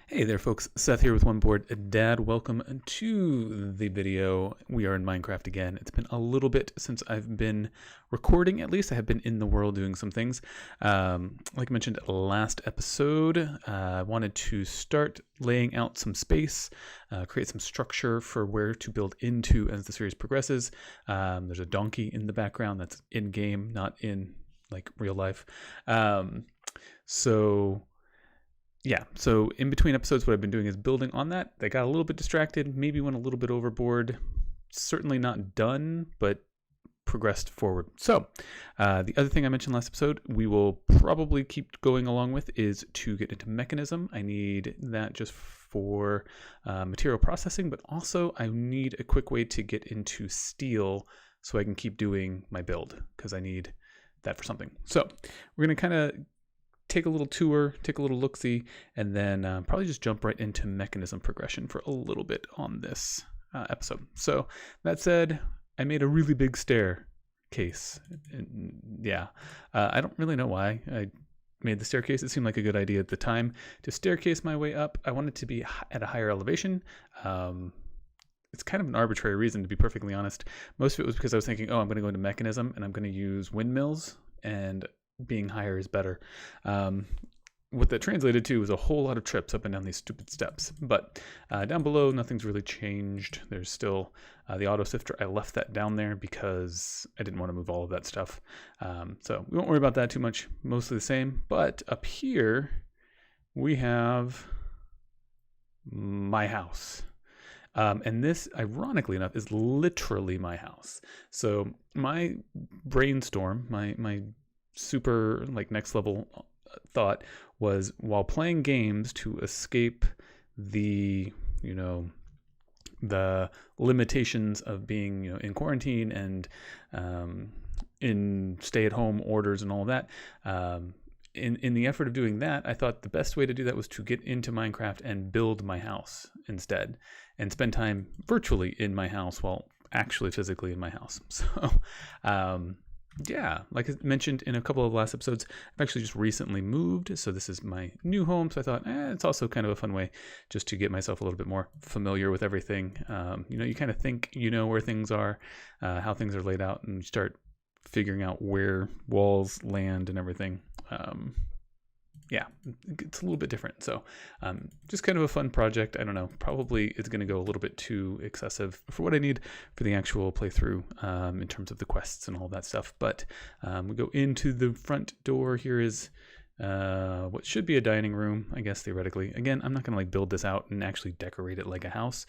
Hey there folks, Seth here with One Board Dad. Welcome to the video. We are in Minecraft again. It's been a little bit since I've been recording, at least. I have been in the world doing some things. Like I mentioned last episode, I wanted to start laying out some space, create some structure for where to build into as the series progresses. There's a donkey in the background that's in-game, not in like real life. So in between episodes, what I've been doing is building on that. I got a little bit distracted, maybe went a little bit overboard. Certainly not done, but progressed forward. So the other thing I mentioned last episode, we will probably keep going along with is to get into Mekanism. I need that just for material processing, but also I need a quick way to get into steel so I can keep doing my build because I need that for something. So we're going to kind of take a little tour, take a little look-see, and then probably just jump right into Mekanism progression for a little bit on this episode. So that said, I made a really big staircase. I don't really know why I made the staircase. It seemed like a good idea at the time to staircase my way up. I wanted to be at a higher elevation. It's kind of an arbitrary reason, to be perfectly honest. Most of it was because I was thinking, oh, I'm going to go into Mekanism and I'm going to use windmills, and being higher is better. What that translated to was a whole lot of trips up and down these stupid steps. But down below, nothing's really changed. There's still the auto sifter. I left that down there because I didn't want to move all of that stuff. So we won't worry about that too much. Mostly the same. But up here, we have my house. And this, ironically enough, is literally my house. So my brainstorm, my super like next level thought was, while playing games to escape the the limitations of being in quarantine and in stay-at-home orders and all of that, in the effort of doing that, I thought the best way to do that was to get into Minecraft and build my house instead and spend time virtually in my house while actually physically in my house. So yeah, like I mentioned in a couple of last episodes, I've actually just recently moved, so this is my new home. So I thought, it's also kind of a fun way just to get myself a little bit more familiar with everything. You kind of think where things are, how things are laid out, and you start figuring out where walls land and everything. Yeah, it's a little bit different. So just kind of a fun project. I don't know, probably it's going to go a little bit too excessive for what I need for the actual playthrough in terms of the quests and all that stuff. But we go into the front door. Here is what should be a dining room, I guess, theoretically. Again, I'm not going to like build this out and actually decorate it like a house.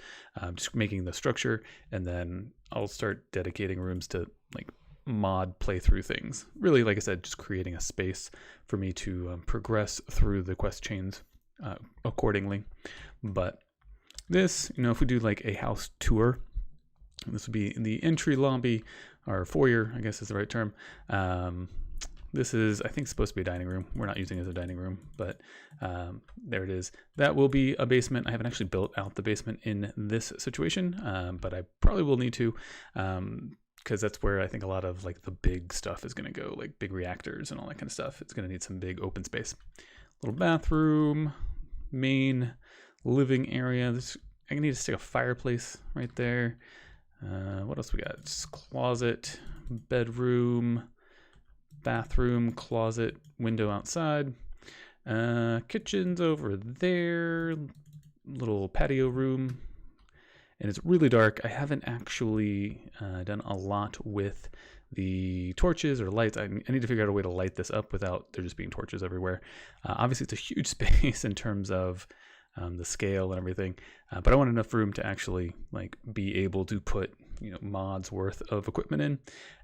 Just making the structure, and then I'll start dedicating rooms to like mod playthrough things. Really, like I said, just creating a space for me to progress through the quest chains accordingly. But this, if we do like a house tour, this would be in the entry lobby, or foyer, I guess is the right term. This is, I think, supposed to be a dining room. We're not using it as a dining room, but there it is. That will be a basement. I haven't actually built out the basement in this situation, but I probably will need to, because that's where I think a lot of like the big stuff is going to go, like big reactors and all that kind of stuff. It's going to need some big open space. Little bathroom, main living area. I need to stick a fireplace right there. What else we got? Just closet, bedroom, bathroom, closet, window outside. Kitchen's over there. Little patio room. And it's really dark. I haven't actually done a lot with the torches or lights. I need to figure out a way to light this up without there just being torches everywhere. Obviously, it's a huge space in terms of the scale and everything, but I want enough room to actually like be able to put mods worth of equipment in.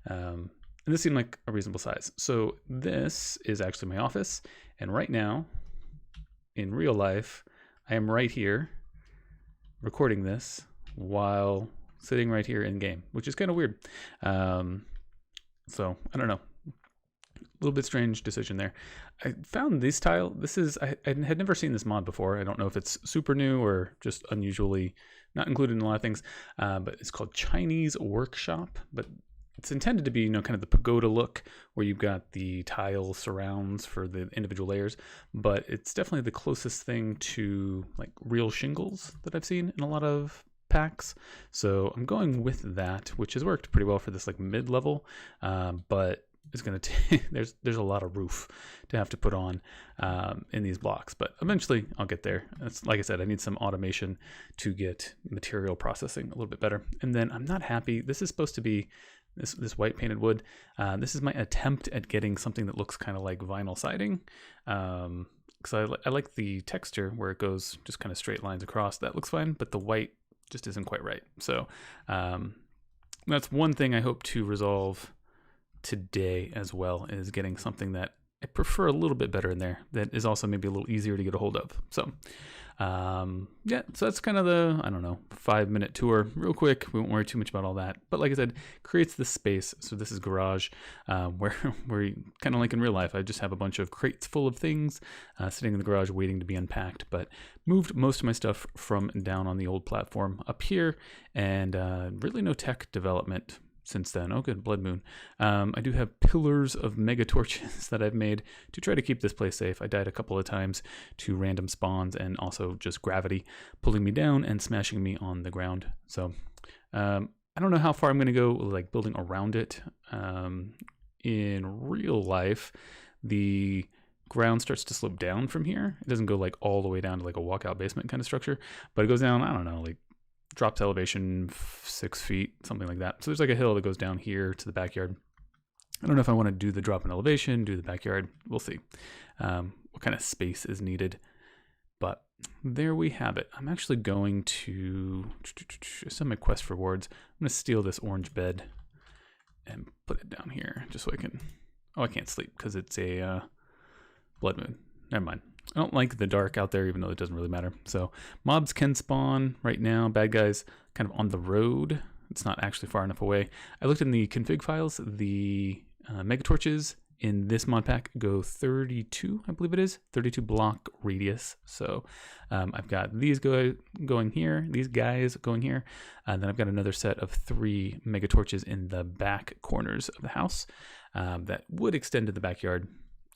And this seemed like a reasonable size. So this is actually my office, and right now, in real life, I am right here recording this while sitting right here in game, which is kind of weird. So I don't know, a little bit strange decision there. I found this tile. This is, I had never seen this mod before. I don't know if it's super new or just unusually not included in a lot of things, but it's called Chinese Workshop. But it's intended to be, kind of the pagoda look where you've got the tile surrounds for the individual layers, but it's definitely the closest thing to like real shingles that I've seen in a lot of packs. So I'm going with that, which has worked pretty well for this like mid-level, but it's going to take, there's a lot of roof to have to put on in these blocks, but eventually I'll get there. It's, like I said, I need some automation to get material processing a little bit better. And then I'm not happy. This is supposed to be this white painted wood. This is my attempt at getting something that looks kind of like vinyl siding. Because I like the texture where it goes just kind of straight lines across. That looks fine, but the white just isn't quite right. So that's one thing I hope to resolve today as well, is getting something that I prefer a little bit better in there that is also maybe a little easier to get a hold of. So yeah, so that's kind of the, I don't know, 5-minute tour real quick. We won't worry too much about all that, but like I said, creates this space. So this is garage, where kind of like in real life, I just have a bunch of crates full of things sitting in the garage waiting to be unpacked, but moved most of my stuff from down on the old platform up here, and really no tech development since then. Oh, good, blood moon. I do have pillars of mega torches that I've made to try to keep this place safe. I died a couple of times to random spawns and also just gravity pulling me down and smashing me on the ground. So I don't know how far I'm going to go like building around it. In real life, the ground starts to slope down from here. It doesn't go like all the way down to like a walkout basement kind of structure, but it goes down, I don't know, like drops elevation 6 feet, something like that. So there's like a hill that goes down here to the backyard. I don't know if I want to do the drop in elevation, do the backyard. We'll see what kind of space is needed. But there we have it. I'm actually going to send my quest rewards. I'm going to steal this orange bed and put it down here just so I can... Oh, I can't sleep because it's a blood moon. Never mind. I don't like the dark out there, even though it doesn't really matter. So mobs can spawn right now. Bad guys kind of on the road. It's not actually far enough away. I looked in the config files. The mega torches in this mod pack go 32, I believe it is, 32 block radius. So I've got these going here, these guys going here. And then I've got another set of 3 mega torches in the back corners of the house that would extend to the backyard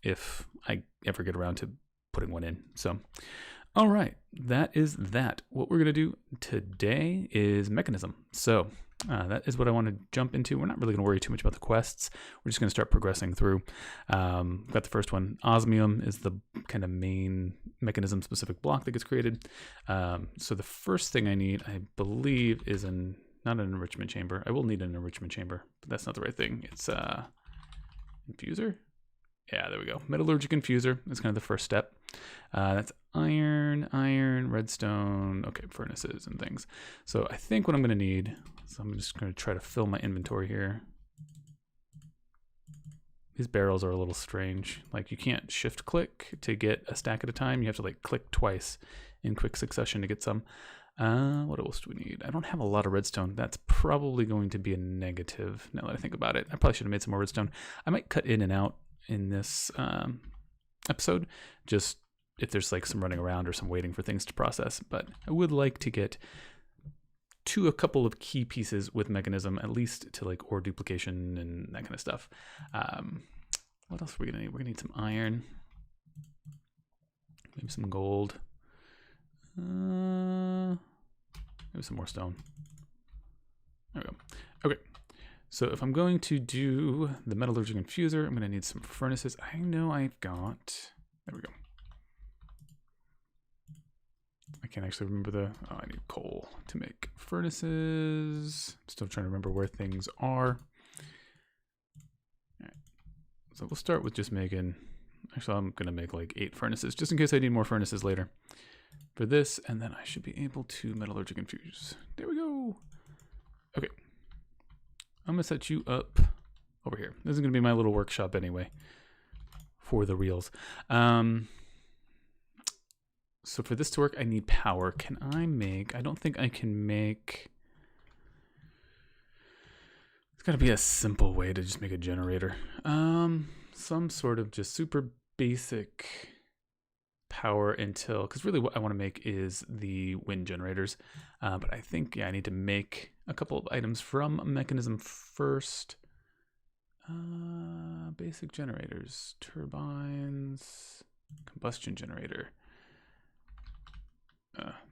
if I ever get around to putting one in. So, all right, that is that. What we're going to do today is Mekanism. So that is what I want to jump into. We're not really going to worry too much about the quests. We're just going to start progressing through. We've got the first one. Osmium is the kind of main Mekanism specific block that gets created. So the first thing I need, I believe, is not an enrichment chamber. I will need an enrichment chamber, but that's not the right thing. It's infuser. Yeah, there we go. Metallurgic infuser is kind of the first step. That's iron, redstone, okay, furnaces and things. So I think what I'm going to need, so I'm just going to try to fill my inventory here. These barrels are a little strange. Like you can't shift click to get a stack at a time. You have to like click twice in quick succession to get some. What else do we need? I don't have a lot of redstone. That's probably going to be a negative now that I think about it. I probably should have made some more redstone. I might cut in and out in this episode, just if there's like some running around or some waiting for things to process, but I would like to get to a couple of key pieces with Mekanism, at least to like ore duplication and that kind of stuff. What else are we gonna need? We're gonna need some iron, maybe some gold, maybe some more stone. There we go. Okay. So if I'm going to do the metallurgic infuser, I'm going to need some furnaces. I know I've got, there we go. I can't actually remember I need coal to make furnaces. Still trying to remember where things are. All right. So we'll start with just making, actually I'm going to make like 8 furnaces just in case I need more furnaces later for this. And then I should be able to metallurgic infuse. There we go. Okay. I'm going to set you up over here. This is going to be my little workshop anyway for the reels. So for this to work, I need power. Can I make, I don't think I can make, it's got to be a simple way to just make a generator. Some sort of just super basic power until, because really what I want to make is the wind generators. But I think, yeah, I need to make a couple of items from Mekanism first. Basic generators, turbines, combustion generator.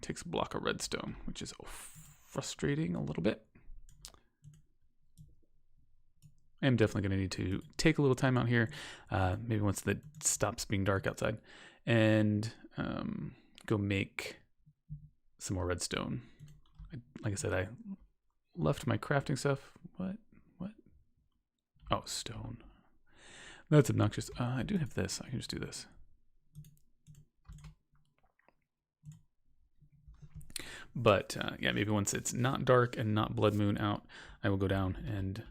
Takes a block of redstone, which is frustrating a little bit. I am definitely going to need to take a little time out here, maybe once it stops being dark outside, and go make some more redstone. Like I said, I left my crafting stuff. What? Oh, stone. That's obnoxious. I do have this. I can just do this. But yeah, maybe once it's not dark and not blood moon out, I will go down and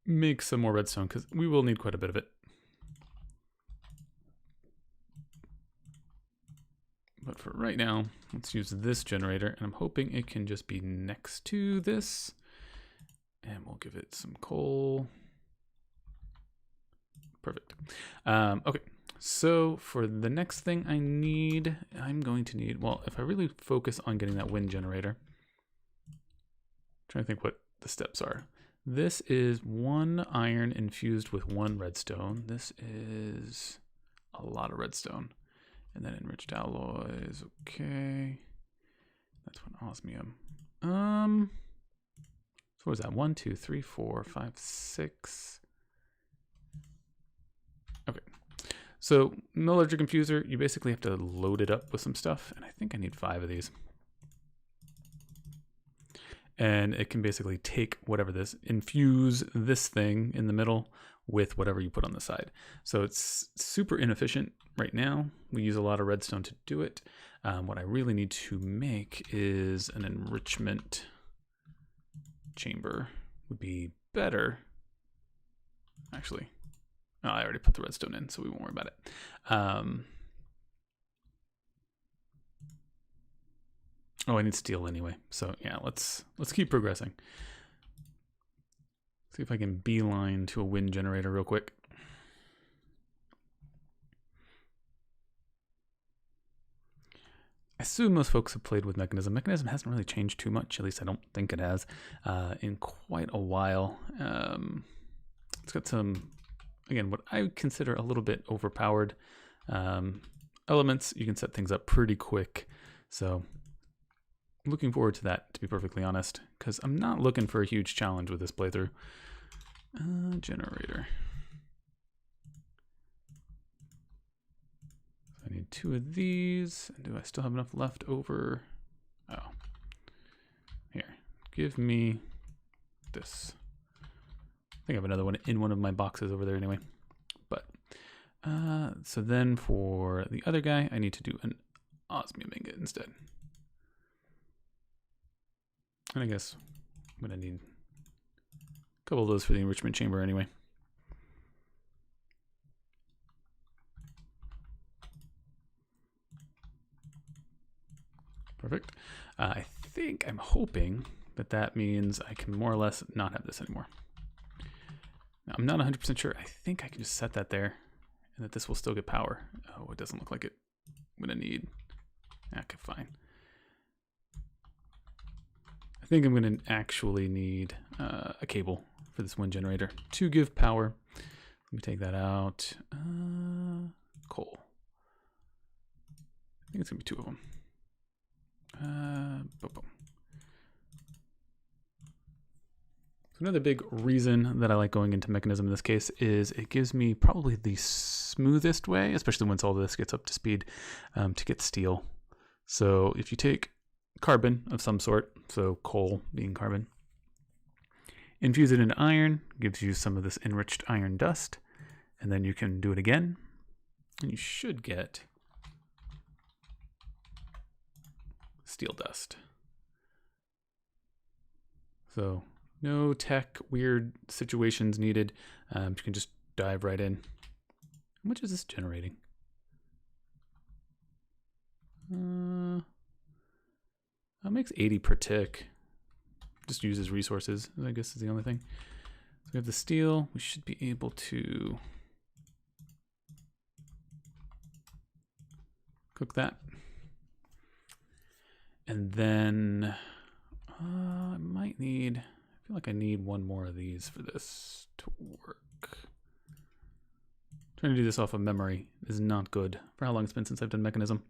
make some more redstone, because we will need quite a bit of it. But for right now, let's use this generator, and I'm hoping it can just be next to this. And we'll give it some coal. Perfect. Okay, so for the next thing I'm going to need, well, if I really focus on getting that wind generator, I'm trying to think what the steps are. This is 1 iron infused with 1 redstone. This is a lot of redstone. And then enriched alloys, okay. That's 1 osmium. So what is that? 1, 2, 3, 4, 5, 6. Okay. So metallurgic infuser, you basically have to load it up with some stuff, and I think I need 5 of these. And it can basically take whatever infuse this thing in the middle with whatever you put on the side. So it's super inefficient right now. We use a lot of redstone to do it. What I really need to make is an enrichment chamber. Would be better. Actually, oh, I already put the redstone in, so we won't worry about it. Oh, I need steel anyway. So yeah, let's keep progressing. See if I can beeline to a wind generator real quick. I assume most folks have played with Mekanism. Mekanism hasn't really changed too much, at least I don't think it has, in quite a while. It's got some, again, what I would consider a little bit overpowered elements. You can set things up pretty quick. So looking forward to that, to be perfectly honest, because I'm not looking for a huge challenge with this playthrough. Generator. I need 2 of these. Do I still have enough left over? Oh. Here. Give me this. I think I have another one in one of my boxes over there anyway. But, so then for the other guy, I need to do an osmium ingot instead. And I guess I'm going to need a couple of those for the enrichment chamber anyway. Perfect. I'm hoping that means I can more or less not have this anymore. Now, I'm not 100% sure. I think I can just set that there and that this will still get power. Oh, it doesn't look like it. I'm going to need, okay, fine. I think I'm going to actually need a cable for this wind generator to give power. Let me take that out. Coal. I think it's going to be 2 of them. Boom, boom. So another big reason that I like going into Mekanism in this case is it gives me probably the smoothest way, especially once all this gets up to speed, to get steel. So if you take carbon of some sort, so coal being carbon, infuse it into iron, gives you some of this enriched iron dust, and then you can do it again, and you should get steel dust. So no tech weird situations needed. You can just dive right in. How much is this generating? That makes 80 per tick. Just uses resources, I guess is the only thing. So we have the steel. We should be able to cook that. And then I might need, I feel like I need 1 more of these for this. work. Trying to do this off of memory is not good for how long it's been since I've done Mechanism.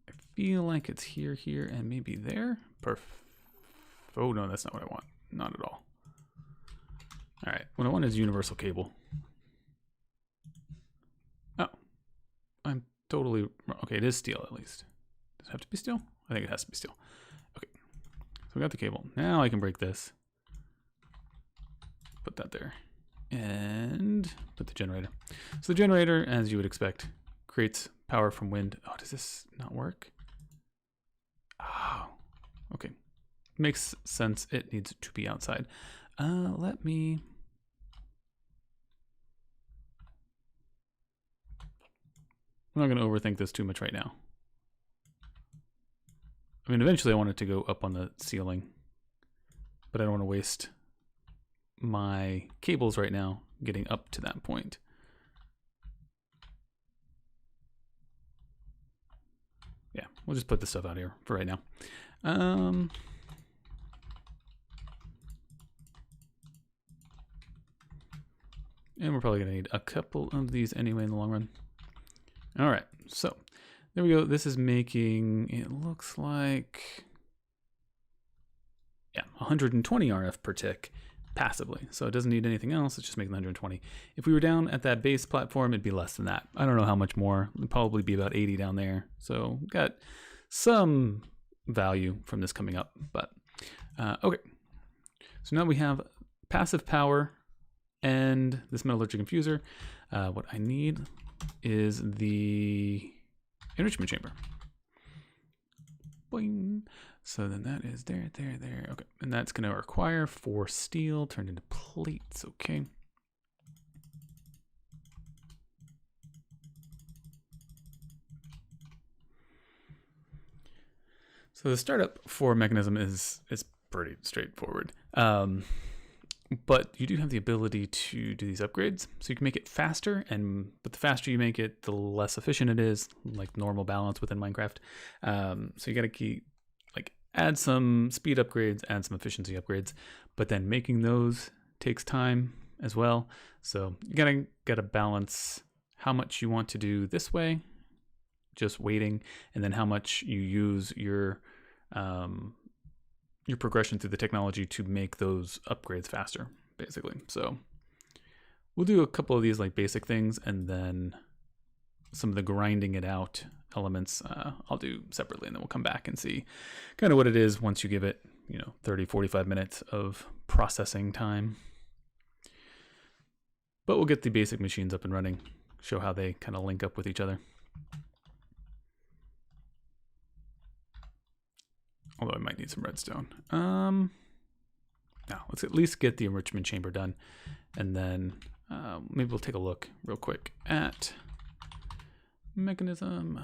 I feel like it's here, and maybe there. Oh no, that's not what I want. Not at all. All right, what I want is universal cable. Oh, I'm totally wrong. Okay, it is steel at least. Does it have to be steel? I think it has to be steel. Okay, so we got the cable. Now I can break this. Put that there. And put the generator. So the generator, as you would expect, creates power from wind. Oh, does this not work? Oh, okay. Makes sense. It needs to be outside. Let me... I'm not going to overthink this too much right now. I mean, eventually I want it to go up on the ceiling, but I don't want to waste my cables right now getting up to that point. Yeah, we'll just put this stuff out here for right now. And we're probably going to need a couple of these anyway in the long run. All right, so there we go. This is making, it looks like, yeah, 120 RF per tick passively. So it doesn't need anything else. It's just making 120. If we were down at that base platform, it'd be less than that. I don't know how much more. It'd probably be about 80 down there. So got some value from this coming up, but okay. So now we have passive power and this metallurgic infuser. What I need is the enrichment chamber. Boing. So then that is there. Okay, and that's going to require 4 steel turned into plates. Okay. So the startup for Mechanism is pretty straightforward. But you do have the ability to do these upgrades, so you can make it faster, but the faster you make it, the less efficient it is, like normal balance within Minecraft. So you got to keep, like, add some speed upgrades, add some efficiency upgrades, but then making those takes time as well. So you gotta balance how much you want to do this way, just waiting, and then how much you use your progression through the technology to make those upgrades faster, basically. So we'll do a couple of these like basic things, and then some of the grinding it out elements I'll do separately, and then we'll come back and see kind of what it is once you give it, 30, 45 minutes of processing time. But we'll get the basic machines up and running, show how they kind of link up with each other. Although I might need some redstone. Now let's at least get the enrichment chamber done, and then maybe we'll take a look real quick at Mechanism.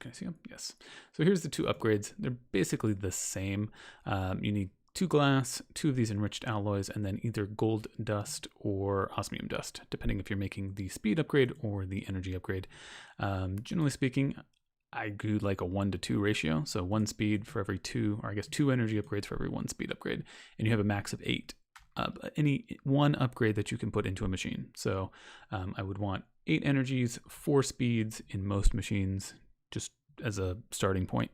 Can I see them? Yes. So here's the 2 upgrades. They're basically the same. You need 2 glass, 2 of these enriched alloys, and then either gold dust or osmium dust, depending if you're making the speed upgrade or the energy upgrade. Generally speaking, I do like a 1-to-2 ratio. So 1 speed for every 2, or I guess 2 energy upgrades for every 1 speed upgrade. And you have a max of 8. Any 1 upgrade that you can put into a machine. So I would want 8 energies, 4 speeds in most machines, just as a starting point.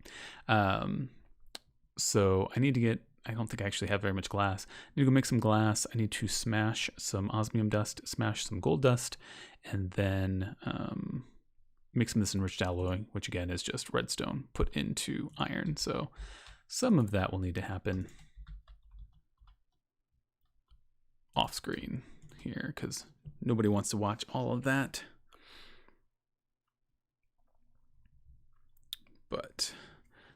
So I need to get, I don't think I actually have very much glass. I need to go make some glass. I need to smash some osmium dust, smash some gold dust, and then make some of this enriched alloy, which again is just redstone put into iron. So some of that will need to happen off screen here, because nobody wants to watch all of that. But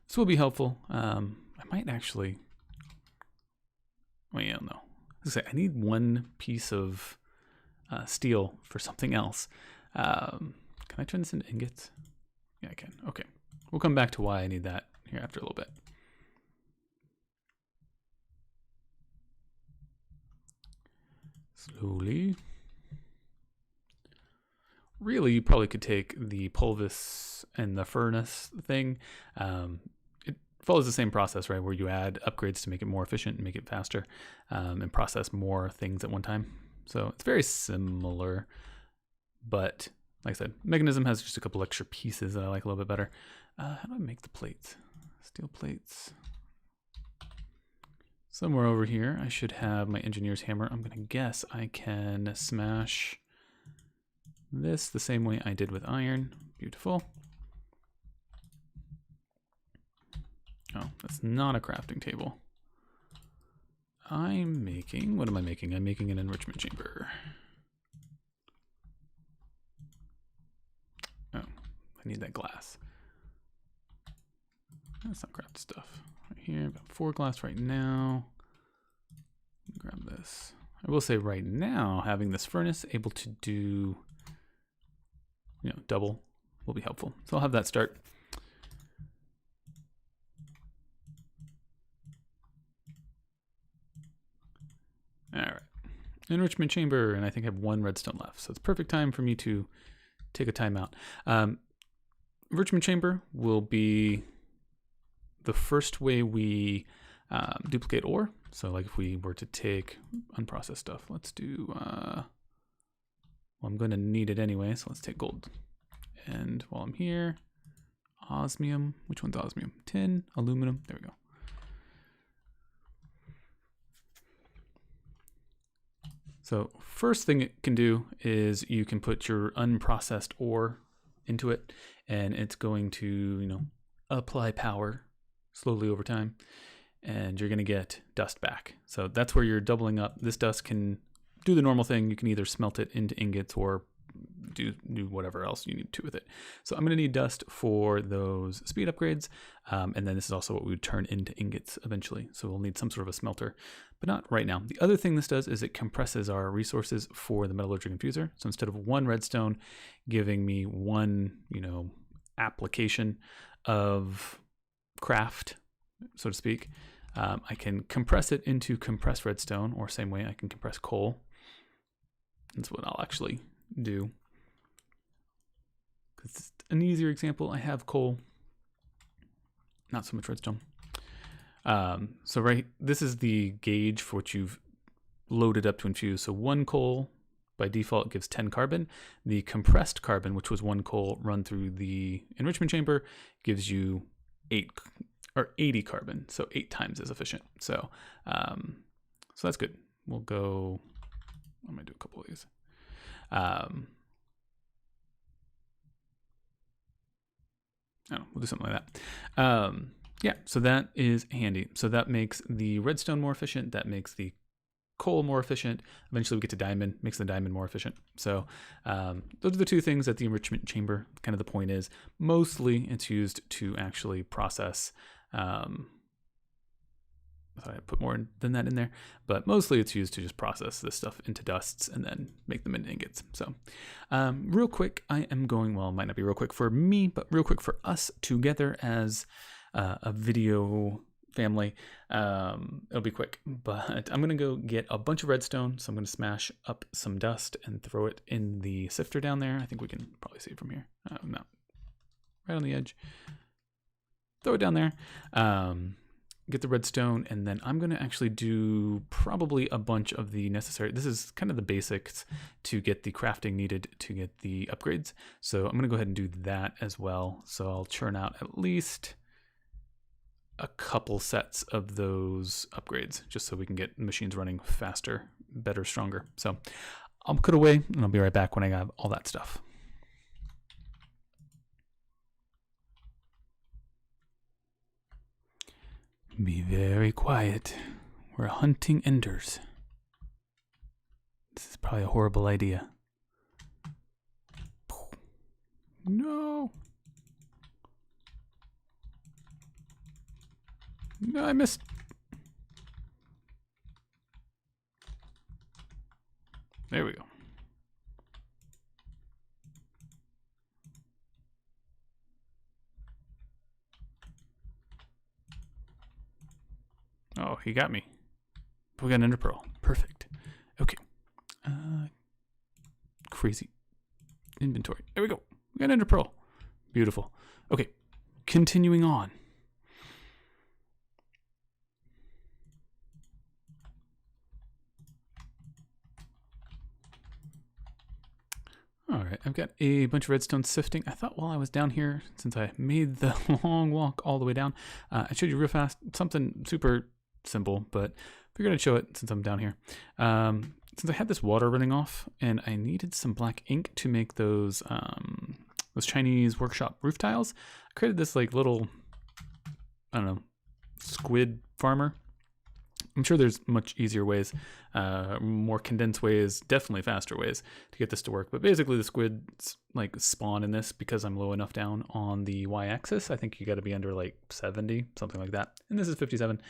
this will be helpful. I might actually, well, yeah, no. I need 1 piece of steel for something else. Can I turn this into ingots? Yeah, I can. Okay. We'll come back to why I need that here after a little bit. Slowly. Really, you probably could take the pulvis and the furnace thing. follows the same process, right? Where you add upgrades to make it more efficient and make it faster, and process more things at one time. So it's very similar, but like I said, Mekanism has just a couple extra pieces that I like a little bit better. How do I make the plates? Steel plates. Somewhere over here, I should have my engineer's hammer. I'm gonna guess I can smash this the same way I did with iron. Beautiful. Oh, that's not a crafting table. I'm making, what am I making? I'm making an enrichment chamber. Oh, I need that glass. That's not craft stuff. Right here, I've got 4 glass right now. Grab this. I will say right now, having this furnace able to do, you know, double will be helpful. So I'll have that start. All right, enrichment chamber, and I think I have 1 redstone left. So it's perfect time for me to take a timeout. Enrichment chamber will be the first way we duplicate ore. So like if we were to take unprocessed stuff, let's do, well, I'm going to need it anyway, so let's take gold. And while I'm here, osmium, which one's osmium? Tin, aluminum, there we go. So first thing it can do is you can put your unprocessed ore into it, and it's going to, you know, apply power slowly over time, and you're going to get dust back. So that's where you're doubling up. This dust can do the normal thing. You can either smelt it into ingots or do whatever else you need to with it. So I'm going to need dust for those speed upgrades, and then this is also what we would turn into ingots eventually. So we'll need some sort of a smelter, but not right now. The other thing this does is it compresses our resources for the metallurgic infuser. So instead of 1 redstone giving me 1, you know, application of craft, so to speak, I can compress it into compressed redstone, or same way I can compress coal. That's what I'll actually do. Because it's an easier example. I have coal, not so much redstone. So this is the gauge for what you've loaded up to infuse. So 1 coal by default gives 10 carbon. The compressed carbon, which was 1 coal run through the enrichment chamber, gives you 80 carbon, so 8 times as efficient. So so that's good. We'll go, I might do a couple of these. I don't know, we'll do something like that. Yeah, so that is handy. So that makes the redstone more efficient. That makes the coal more efficient. Eventually we get to diamond, makes the diamond more efficient. So those are the 2 things at the enrichment chamber. Kind of the point is, mostly it's used to actually process, I thought I'd put more than that in there, but mostly it's used to just process this stuff into dusts and then make them into ingots. So real quick, I am going, well, it might not be real quick for me, but real quick for us together as a video family. It'll be quick, but I'm going to go get a bunch of redstone. So I'm going to smash up some dust and throw it in the sifter down there. I think we can probably see it from here. No, right on the edge. Throw it down there. Get the redstone, and then I'm going to actually do probably a bunch of the necessary, this is kind of the basics to get the crafting needed to get the upgrades. So I'm going to go ahead and do that as well. So I'll churn out at least a couple sets of those upgrades just so we can get machines running faster, better, stronger. So I'll cut away and I'll be right back when I have all that stuff. Be very quiet. We're hunting enders. This is probably a horrible idea. No. No, I missed. There we go. Oh, he got me. We got an ender pearl. Perfect. Okay. Crazy inventory. There we go. We got an ender pearl. Beautiful. Okay. Continuing on. All right, I've got a bunch of redstone sifting. I thought while I was down here, since I made the long walk all the way down, I showed you real fast something super simple, but figured I'd show it since I'm down here. Since I had this water running off and I needed some black ink to make those Chinese workshop roof tiles, I created this like little, I don't know, squid farmer. I'm sure there's much easier ways, more condensed ways, definitely faster ways to get this to work. But basically the squids like spawn in this because I'm low enough down on the y-axis. I think you got to be under like 70, something like that. And this is 57.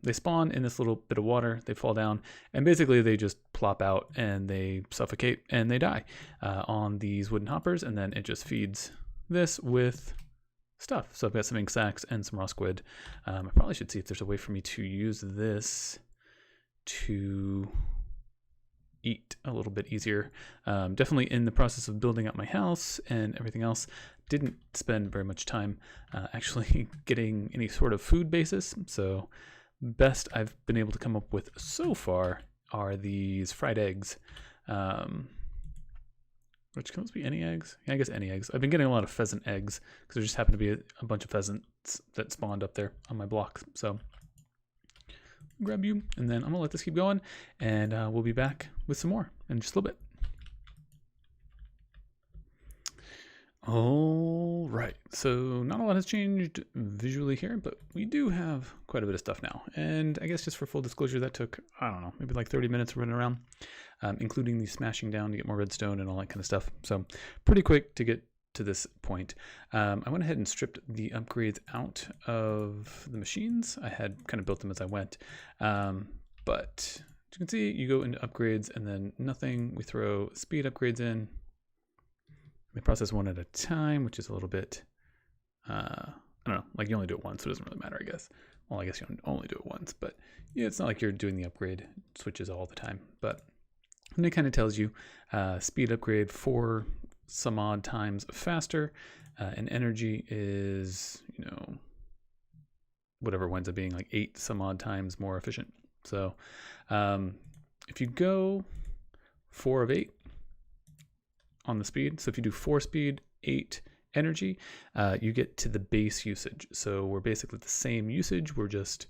They spawn in this little bit of water, they fall down, and basically they just plop out and they suffocate and they die on these wooden hoppers. And then it just feeds this with stuff. So I've got some ink sacks and some raw squid. I probably should see if there's a way for me to use this to eat a little bit easier. Definitely in the process of building up my house and everything else, didn't spend very much time actually getting any sort of food basis. So best I've been able to come up with so far are these fried eggs. Which can those be any eggs? Yeah, I guess any eggs. I've been getting a lot of pheasant eggs because there just happened to be a bunch of pheasants that spawned up there on my blocks. So grab you, and then I'm gonna let this keep going, and we'll be back with some more in just a little bit. All right, so not a lot has changed visually here, but we do have quite a bit of stuff now. And I guess just for full disclosure, that took, I don't know, maybe like 30 minutes running around, including the smashing down to get more redstone and all that kind of stuff. So pretty quick to get to this point. I went ahead and stripped the upgrades out of the machines. I had kind of built them as I went, but as you can see, you go into upgrades and then nothing. We throw speed upgrades in. We process one at a time, which is a little bit, I don't know, like you only do it once, so it doesn't really matter, I guess. Well, I guess you only do it once, but yeah, it's not like you're doing the upgrade switches all the time. But and it kind of tells you speed upgrade 4 some odd times faster, and energy is, you know, whatever it winds up being, like 8 some odd times more efficient. So if you go 4 of 8 on the speed, so if you do 4 speed, 8 energy, you get to the base usage. So we're basically the same usage, we're just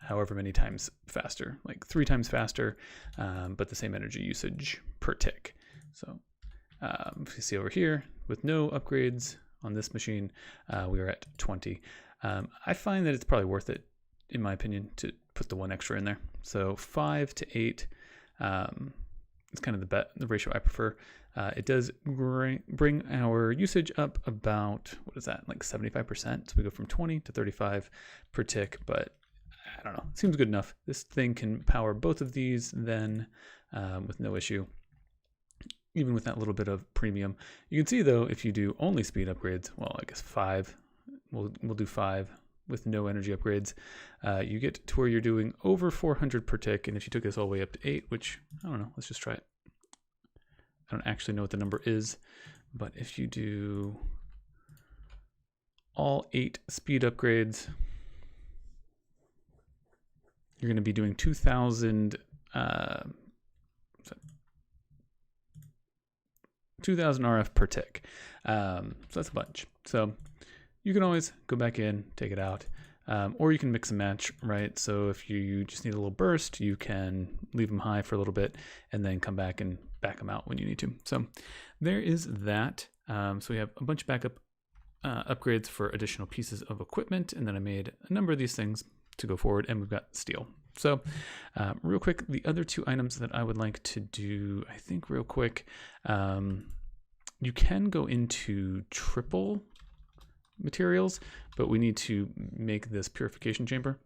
however many times faster, like 3 times faster, but the same energy usage per tick. So if you see over here, with no upgrades on this machine, we are at 20. I find that it's probably worth it, in my opinion, to put the 1 extra in there. So 5 to 8 is kind of the ratio I prefer. It does bring our usage up about, what is that, like 75%. So we go from 20 to 35 per tick, but I don't know, it seems good enough. This thing can power both of these then with no issue, even with that little bit of premium. You can see though, if you do only speed upgrades, well, I guess 5, we'll do 5 with no energy upgrades, you get to where you're doing over 400 per tick. And if you took this all the way up to 8, which I don't know, let's just try it. I don't actually know what the number is, but if you do all 8 speed upgrades, you're going to be doing 2,000 RF per tick. So that's a bunch. So you can always go back in, take it out, or you can mix and match, right? So if you just need a little burst, you can leave them high for a little bit and then come back and back them out when you need to. So there is that. So we have a bunch of backup upgrades for additional pieces of equipment, and then I made a number of these things to go forward, and we've got steel. So real quick, the other 2 items that I would like to do, I think real quick, you can go into triple materials, but we need to make this purification chamber,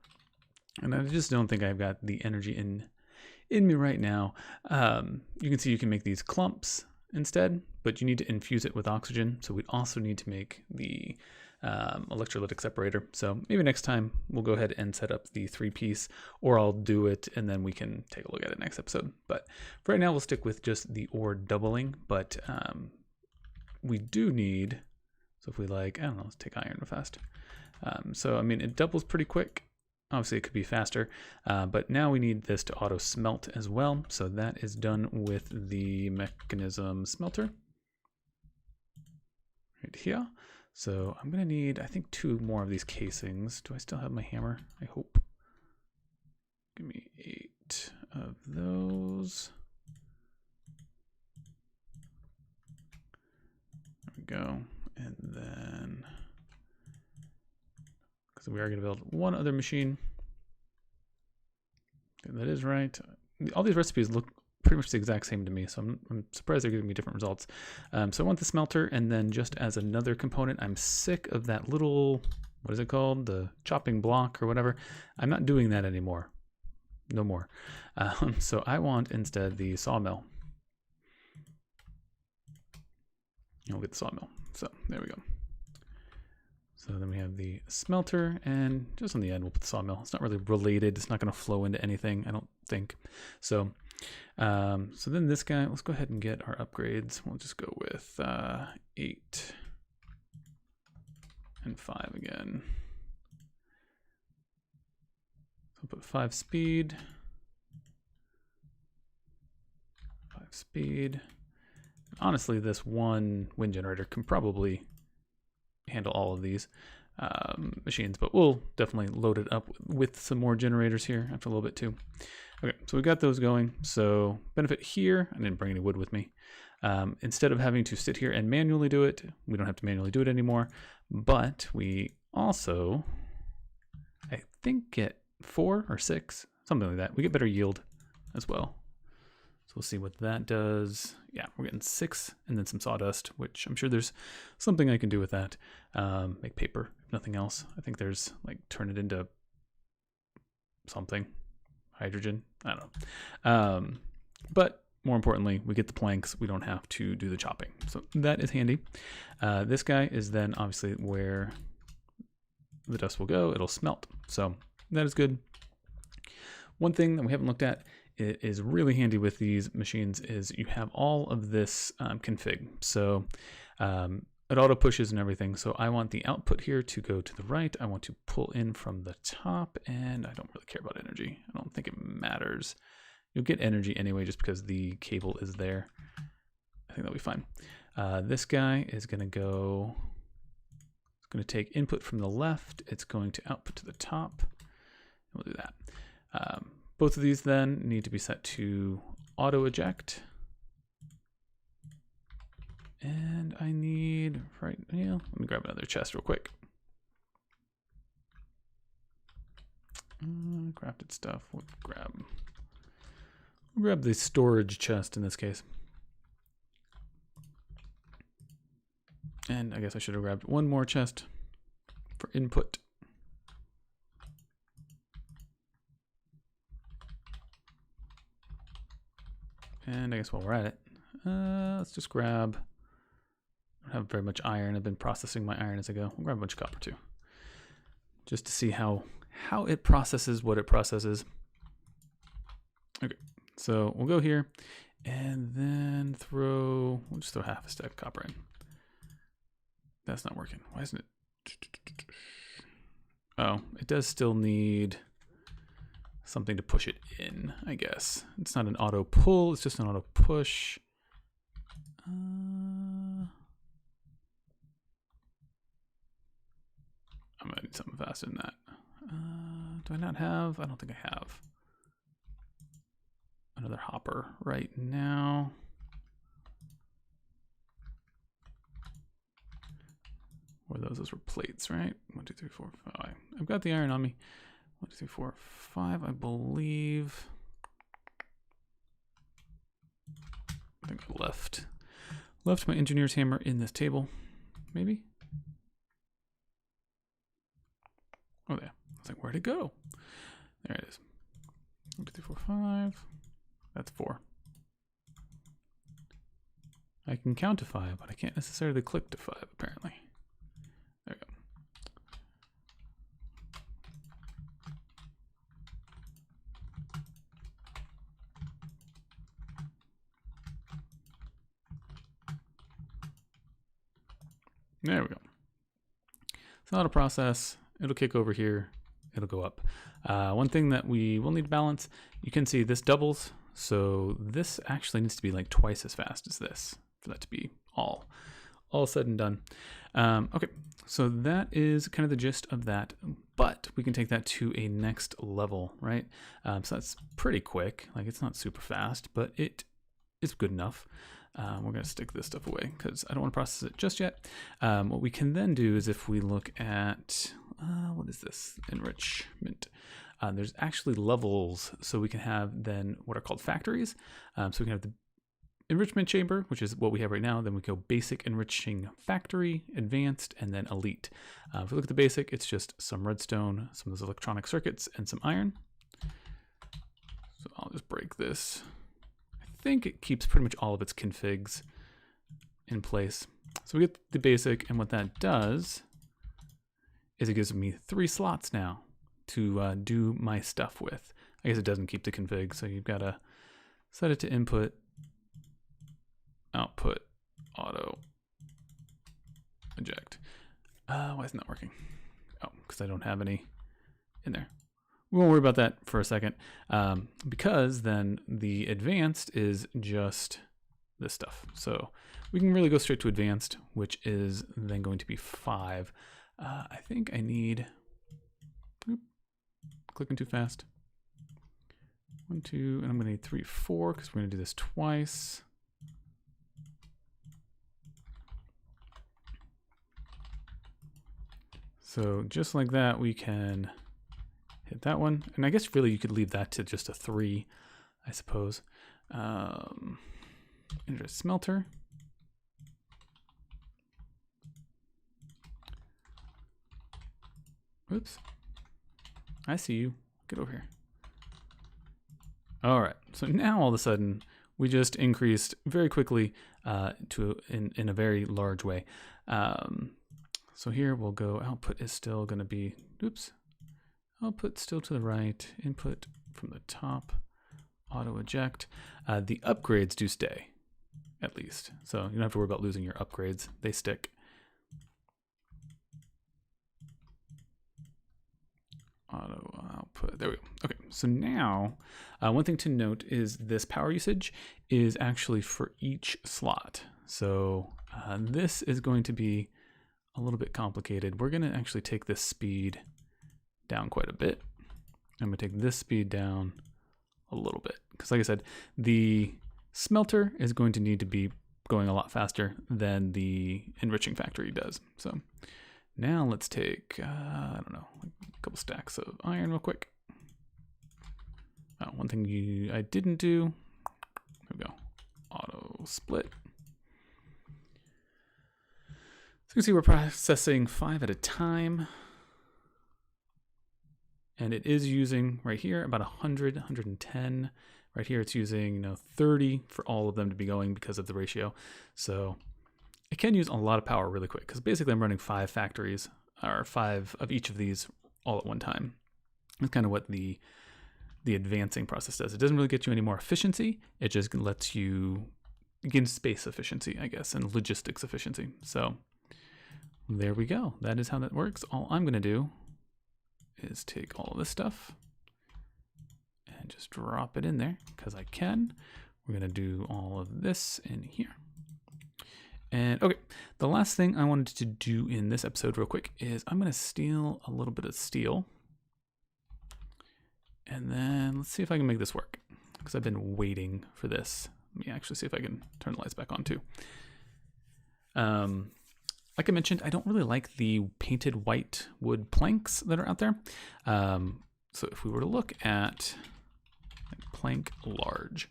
and I just don't think I've got the energy in me right now. You can see you can make these clumps instead, but you need to infuse it with oxygen. So we also need to make the electrolytic separator. So maybe next time we'll go ahead and set up the 3-piece, or I'll do it and then we can take a look at it next episode. But for right now, we'll stick with just the ore doubling. But we do need, so if we like, I don't know, let's take iron real fast. So I mean, it doubles pretty quick. Obviously it could be faster, but now we need this to auto smelt as well. So that is done with the Mekanism smelter. right here. So I'm going to need, I think, 2 more of these casings. Do I still have my hammer? I hope. Give me 8 of those. There we go. And then, because we are going to build one other machine. Okay, that is right. All these recipes look pretty much the exact same to me, so I'm surprised they're giving me different results. So I want the smelter, and then just as another component, I'm sick of that little, what is it called? The chopping block or whatever. I'm not doing that anymore. No more. So I want instead the sawmill. I'll get the sawmill. So there we go. So then we have the smelter, and just on the end we'll put the sawmill. It's not really related. It's not going to flow into anything, I don't think. So so then this guy, let's go ahead and get our upgrades. We'll just go with 8 and 5 again. So I'll put 5 speed. 5 speed. Honestly, this one wind generator can probably handle all of these machines, but we'll definitely load it up with some more generators here after a little bit too. Okay, so we got those going. So benefit here, I didn't bring any wood with me. Instead of having to sit here and manually do it, we don't have to manually do it anymore, but we also, I think, get 4 or 6, something like that. We get better yield as well. So we'll see what that does. Yeah, we're getting 6 and then some sawdust, which I'm sure there's something I can do with that. Make paper, if nothing else. I think there's like turn it into something. Hydrogen, I don't know. But more importantly, we get the planks. We don't have to do the chopping. So that is handy. This guy is then obviously where the dust will go. It'll smelt. So that is good. One thing that we haven't looked at, it is really handy with these machines, is you have all of this config. So it auto pushes and everything. So I want the output here to go to the right. I want to pull in from the top, and I don't really care about energy. I don't think it matters. You'll get energy anyway just because the cable is there. I think that'll be fine. This guy is going to go, it's going to take input from the left. It's going to output to the top. We'll do that. Both of these then need to be set to auto eject. And I need, right now, let me grab another chest real quick. Crafted stuff, we'll grab the storage chest in this case. And I guess I should have grabbed one more chest for input. And I guess while we're at it, let's just grab, I don't have very much iron. I've been processing my iron as I go. We'll grab a bunch of copper too, just to see how it processes what it processes. Okay, so we'll go here and then we'll just throw half a stack of copper in. That's not working. Why isn't it? Oh, it does still need something to push it in, I guess. It's not an auto pull, it's just an auto push. I'm gonna need something faster than that. Do I not have? I don't think I have another hopper right now. Or those were plates, right? 1, 2, 3, 4, 5. I've got the iron on me. 1, 2, 3, 4, 5, I believe. I think I left my engineer's hammer in this table, maybe. Oh, there. I was like, where'd it go? There it is. 1, 2, 3, 4, 5. That's 4. I can count to 5, but I can't necessarily click to 5, apparently. There we go. There we go. It's not a process. It'll kick over here. It'll go up. One thing that we will need to balance, you can see this doubles. So this actually needs to be like twice as fast as this for that to be all all said and done. Okay, so that is kind of the gist of that, but we can take that to a next level, right? So that's pretty quick. Like, it's not super fast, but it is good enough. We're going to stick this stuff away because I don't want to process it just yet. What we can then do is if we look at, what is this? Enrichment. There's actually levels, so we can have then what are called factories. So we can have the enrichment chamber, which is what we have right now. Then we go basic enriching factory, advanced, and then elite. If we look at the basic, it's just some redstone, some of those electronic circuits, and some iron. So I'll just break this. I think it keeps pretty much all of its configs in place. So we get the basic, and what that does is it gives me 3 slots now to do my stuff with. I guess it doesn't keep the config, so you've got to set it to input, output, auto, eject. Why isn't that working? Oh, because I don't have any in there. We won't worry about that for a second, because then the advanced is just this stuff. So we can really go straight to advanced, which is then going to be 5. I think I need, clicking too fast. 1, 2, and I'm gonna need 3, 4, because we're gonna do this twice. So just like that, we can hit that one. And I guess really you could leave that to just a 3, I suppose. Enter a smelter. Oops. I see you. Get over here. All right. So now all of a sudden we just increased very quickly in a very large way. So here we'll go, output is still going to be, oops, output still to the right, input from the top, auto eject. The upgrades do stay, at least. So you don't have to worry about losing your upgrades. They stick. Auto output, there we go. Okay, so now one thing to note is this power usage is actually for each slot. So this is going to be a little bit complicated. We're going to actually take this speed down quite a bit. I'm going to take this speed down a little bit because, like I said, the smelter is going to need to be going a lot faster than the enriching factory does. So now let's take, I don't know, a couple stacks of iron real quick. One thing I didn't do, there we go, auto split. So you can see we're processing 5 at a time. And it is using right here about 100, 110. Right here it's using 30 for all of them to be going because of the ratio. So it can use a lot of power really quick because basically I'm running 5 factories or 5 of each of these all at one time. That's kind of what the advancing process does. It doesn't really get you any more efficiency. It just lets you gain space efficiency, I guess, and logistics efficiency. So there we go. That is how that works. All I'm going to do is take all of this stuff and just drop it in there because I can. We're going to do all of this in here. And okay, the last thing I wanted to do in this episode real quick is I'm going to steal a little bit of steel. And then let's see if I can make this work because I've been waiting for this. Let me actually see if I can turn the lights back on too. Like I mentioned, I don't really like the painted white wood planks that are out there. So if we were to look at plank large,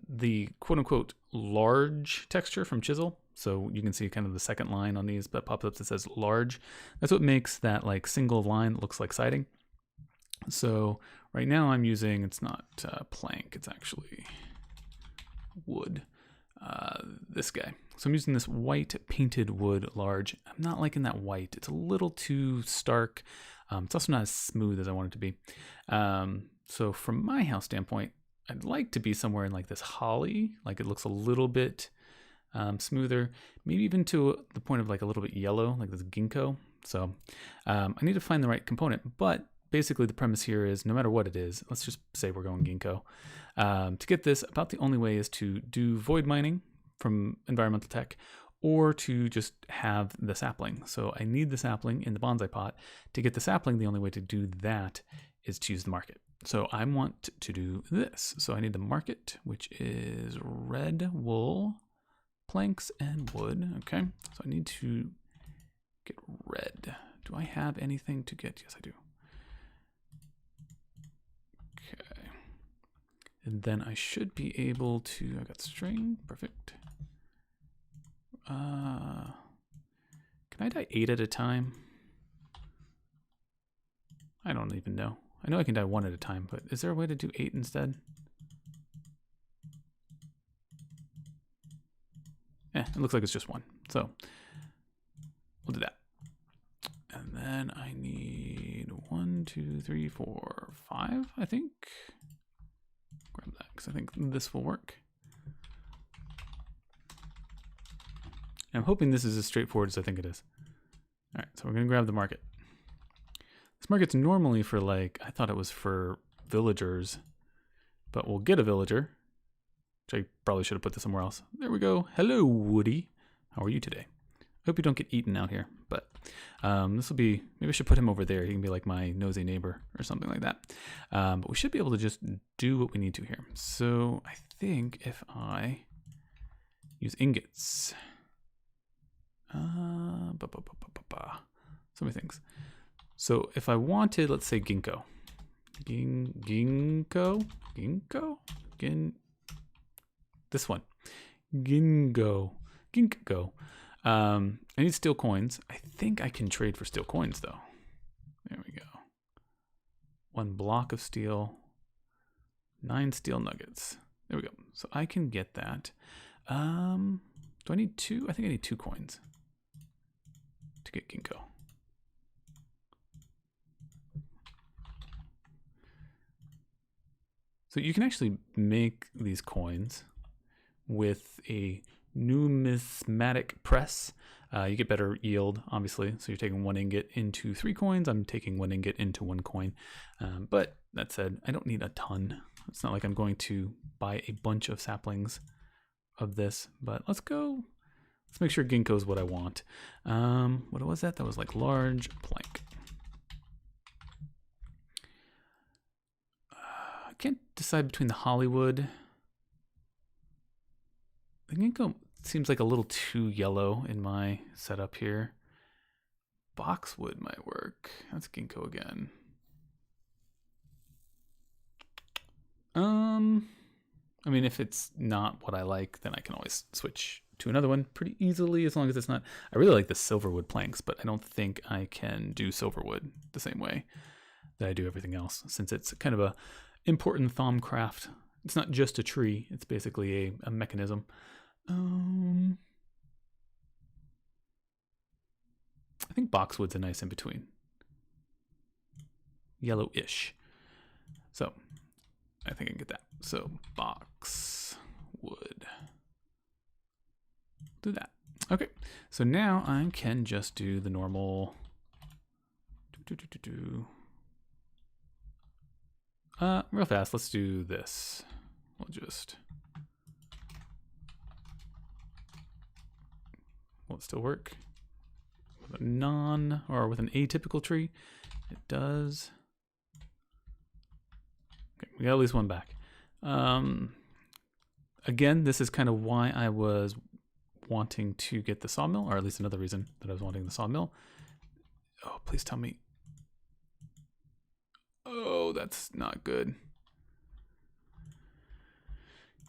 the quote unquote large texture from Chisel, so you can see kind of the second line on these that pops up that says large. That's what makes that like single line that looks like siding. So right now I'm using, it's not plank, it's actually wood. This guy. So I'm using this white painted wood large. I'm not liking that white. It's a little too stark. It's also not as smooth as I want it to be. So from my house standpoint, I'd like to be somewhere in like this holly, like it looks a little bit smoother, maybe even to the point of like a little bit yellow, like this ginkgo. So I need to find the right component, but basically the premise here is no matter what it is, let's just say we're going ginkgo. To get this, about the only way is to do void mining from environmental tech or to just have the sapling. So I need the sapling in the bonsai pot. To get the sapling, the only way to do that is to use the market. So I want to do this. So I need the market, which is red wool, planks, and wood. Okay, so I need to get red. Do I have anything to get? Yes, I do. Okay. And then I should be able to, I got string, perfect. Can I dye 8 at a time? I don't even know. I know I can dye 1 at a time, but is there a way to do 8 instead? It looks like it's just 1. So we'll do that. And then I need 1, 2, 3, 4, 5, I think. Grab that because I think this will work. I'm hoping this is as straightforward as I think it is. All right, so we're gonna grab the market. This market's normally for like, I thought it was for villagers, but we'll get a villager, which I probably should have put this somewhere else. There we go. Hello, Woody. How are you today? I hope you don't get eaten out here, but this will be, maybe I should put him over there. He can be like my nosy neighbor or something like that. But we should be able to just do what we need to here. So I think if I use ingots, so many things. So if I wanted, let's say ginkgo, this one, ginkgo. I need steel coins. I think I can trade for steel coins though. There we go. 1 block of steel, 9 steel nuggets. There we go. So I can get that. Do I need 2? I think I need 2 coins to get ginkgo. So you can actually make these coins with a numismatic press. You get better yield, obviously. So you're taking 1 ingot into 3 coins. I'm taking 1 ingot into 1 coin. But that said, I don't need a ton. It's not like I'm going to buy a bunch of saplings of this, but let's make sure ginkgo is what I want. What was that? That was like large plank. I can't decide between the Hollywood. The ginkgo seems like a little too yellow in my setup here. Boxwood might work. That's ginkgo again. I mean, if it's not what I like, then I can always switch to another one pretty easily, as long as it's not. I really like the silverwood planks, but I don't think I can do silverwood the same way that I do everything else, since it's kind of a important thumb craft. It's not just a tree, it's basically a mechanism. I think boxwood's a nice in between. Yellowish. So I think I can get that. So boxwood. Do that. Okay. So now I can just do the normal. Real fast. Let's do this. We'll just. Will it still work? With a with an atypical tree? It does. Okay, we got at least 1 back. Again, this is kind of why I was wanting to get the sawmill, or at least another reason that I was wanting the sawmill. Oh, please tell me. Oh, that's not good.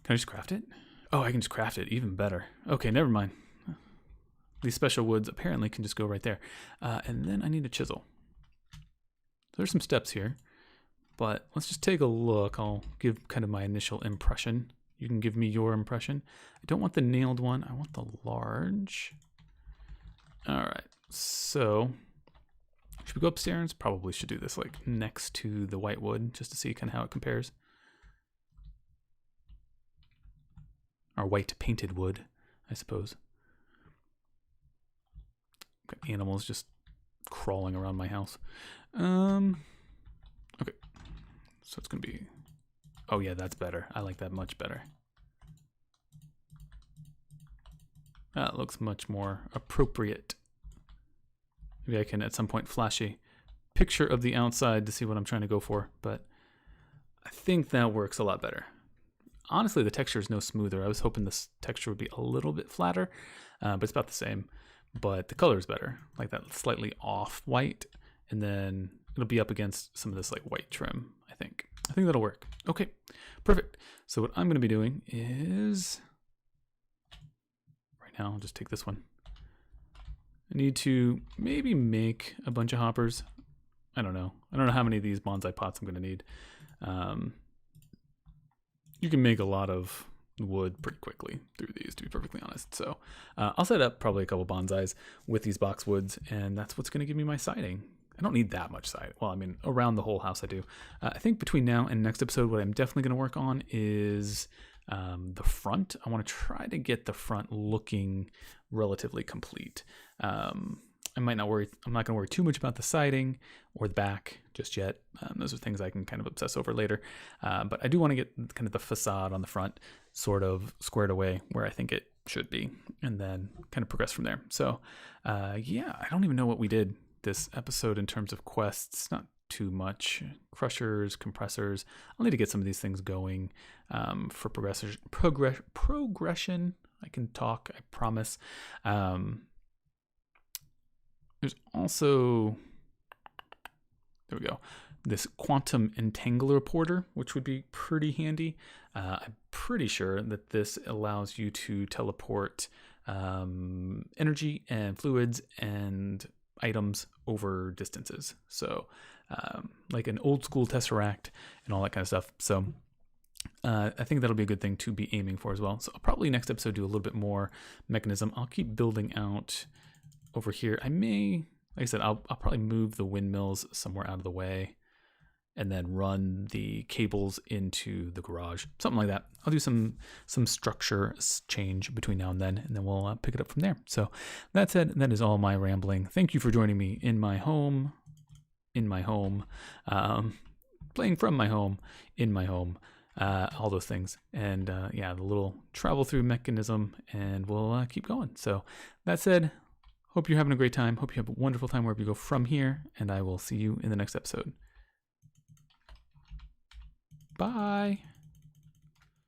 Can I just craft it? Oh, I can just craft it. Even better. Okay, never mind. These special woods apparently can just go right there. And then I need a chisel. There's some steps here, but let's just take a look. I'll give kind of my initial impression. You can give me your impression. I don't want the nailed one. I want the large. All right, so should we go upstairs? Probably should do this like next to the white wood just to see kind of how it compares. Our white painted wood, I suppose. Got animals just crawling around my house. Okay, so it's gonna be. Oh, yeah, that's better. I like that much better. That looks much more appropriate. Maybe I can at some point flash a picture of the outside to see what I'm trying to go for, but I think that works a lot better. Honestly, the texture is no smoother. I was hoping this texture would be a little bit flatter, but it's about the same. But the color is better, like that slightly off white, and then it'll be up against some of this like white trim, I think. I think that'll work. Okay, perfect. So what I'm gonna be doing is, right now, I'll just take this one. I need to maybe make a bunch of hoppers. I don't know how many of these bonsai pots I'm gonna need. You can make a lot of wood pretty quickly through these, to be perfectly honest. So I'll set up probably a couple bonsais with these boxwoods, and that's what's gonna give me my siding. I don't need that much siding. Well, I mean, around the whole house I do. I think between now and next episode, what I'm definitely gonna work on is the front. I wanna try to get the front looking relatively complete. I'm not gonna worry too much about the siding or the back just yet. Those are things I can kind of obsess over later. But I do want to get kind of the facade on the front sort of squared away where I think it should be, and then kind of progress from there. So yeah, I don't even know what we did this episode in terms of quests. Not too much. Crushers, compressors. I'll need to get some of these things going for progression. I can talk, I promise. There's also, there we go, this quantum entangler porter, which would be pretty handy. I'm pretty sure that this allows you to teleport energy and fluids and items over distances. So like an old school tesseract and all that kind of stuff. So I think that'll be a good thing to be aiming for as well. So I'll probably next episode do a little bit more mechanism. I'll keep building out over here. I may, like I said, I'll probably move the windmills somewhere out of the way and then run the cables into the garage, something like that. I'll do some structure change between now and then we'll pick it up from there. So that said, that is all my rambling. Thank you for joining me in my home, playing from my home, in my home, all those things. And yeah, the little travel through mechanism, and we'll keep going. So that said, hope you're having a great time. Hope you have a wonderful time wherever you go from here, and I will see you in the next episode. Bye.